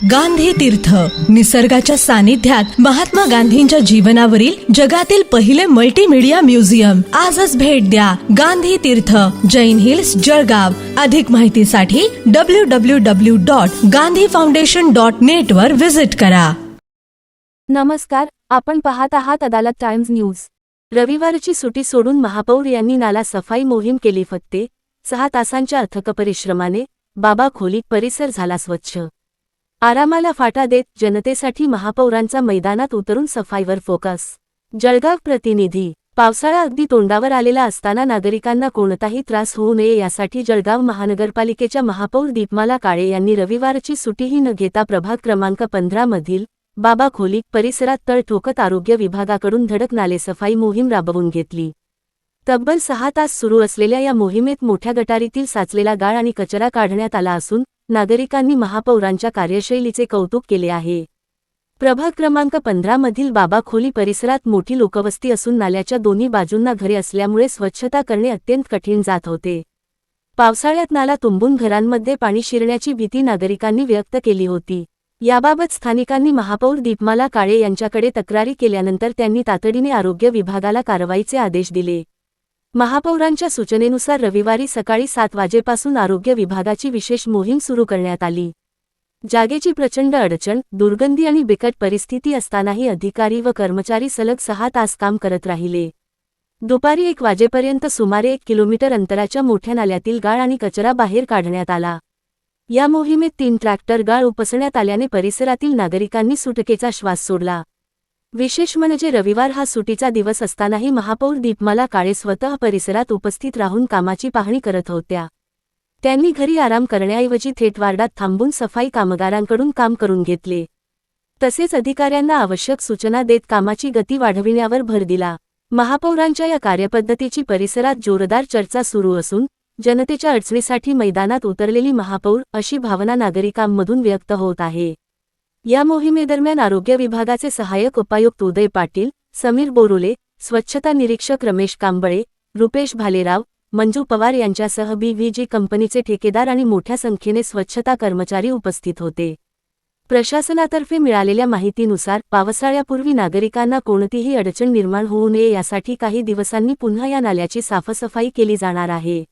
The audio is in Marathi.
गांधी तीर्थ, निसर्गाच्या सानिध्यात महात्मा गांधींच्या जीवनावरील जगातील पहिले मल्टीमीडिया म्युझियम. आजच भेट द्या. गांधी तीर्थ, जैन हिल्स, जळगाव. अधिक माहितीसाठी www.gandhifoundation.net वर विजिट करा. नमस्कार, आपण पाहत आहात अदालत टाइम्स न्यूज. रविवारची सुट्टी सोडून महापौर यांनी नाला सफाई मोहीम केली. फक्त 6 तासांच्या अथक परिश्रमाने बाबा खोली परिसर झाला स्वच्छ. आरामाला फाटा देत जनतेसाठी महापौरांचा मैदानात उतरून सफाईवर फोकस. जळगाव प्रतिनिधी. पावसाळा अगदी तोंडावर आलेला असताना नागरिकांना कोणताही त्रास होऊ नये यासाठी जळगाव महानगरपालिकेच्या महापौर दीपमाला काळे यांनी रविवारची सुट्टीही न घेता प्रभाग क्रमांक 15 मधील बाबा खोली परिसरात तळ ठोकत आरोग्य विभागाकडून धडक नाले सफाई मोहीम राबवून घेतली. तब्बल 6 तास सुरू असलेल्या या मोहिमेत मोठ्या गटारीतील साचलेला गाळ आणि कचरा काढण्यात आला असून नागरिकांनी महापौरांच्या कार्यशैलीचे कौतुक केले आहे. प्रभाग क्रमांक 15 मधील बाबा खोली परिसरात मोठी लोकवस्ती असून नाल्याच्या दोन्ही बाजूंना घरे असल्यामुळे स्वच्छता करणे अत्यंत कठीण जात होते. पावसाळ्यात नाला तुंबून घरांमध्ये पाणी शिरण्याची भीती नागरिकांनी व्यक्त केली होती. याबाबत स्थानिकांनी महापौर दीपमाला काळे यांच्याकडे तक्रारी केल्यानंतर त्यांनी तातडीने आरोग्य विभागाला कारवाईचे आदेश दिले. महापौरांच्या सूचनेनुसार रविवारी सकाळी 7 वाजेपासून आरोग्य विभागाची विशेष मोहीम सुरू करण्यात आली. जागेची प्रचंड अडचण, दुर्गंधी आणि बिकट परिस्थिती असतानाही अधिकारी व कर्मचारी सलग 6 तास काम करत राहिले. दुपारी 1 वाजेपर्यंत सुमारे 1 किलोमीटर अंतराच्या मोठ्या नाल्यातील गाळ आणि कचरा बाहेर काढण्यात आला. या मोहिमेत 3 ट्रॅक्टर गाळ उपसण्यात आल्याने परिसरातील नागरिकांनी सुटकेचा श्वास सोडला. विशेष म्हणजे रविवार हा सुटीचा दिवस असतानाही महापौर दीपमाला काळे स्वतः परिसरात उपस्थित राहून कामाची पाहणी करत होत्या. त्यांनी घरी आराम करण्याऐवजी थेट वार्डात थांबून सफाई कामगारांकडून काम करून घेतले. तसेच अधिकाऱ्यांना आवश्यक सूचना देत कामाची गती वाढविण्यावर भर दिला. महापौरांच्या या कार्यपद्धतीची परिसरात जोरदार चर्चा सुरू असून जनतेच्या अडचणीसाठी मैदानात उतरलेली महापौर अशी भावना नागरिकांमधून व्यक्त होत आहे. या मोहिमेदरम्यान आरोग्य विभागाचे सहाय्यक उपायुक्त उदय पाटील, समीर बोरुले, स्वच्छता निरीक्षक रमेश कांबळे, रुपेश भालेराव, मंजू पवार यांच्यासह BVG कंपनीचे ठेकेदार आणि मोठ्या संख्येने स्वच्छता कर्मचारी उपस्थित होते. प्रशासनातर्फे मिळालेल्या माहितीनुसार पावसाळ्यापूर्वी नागरिकांना कोणतीही अडचण निर्माण होऊ नये यासाठी काही दिवसांनी पुन्हा या नाल्याची साफसफाई केली जाणार आहे.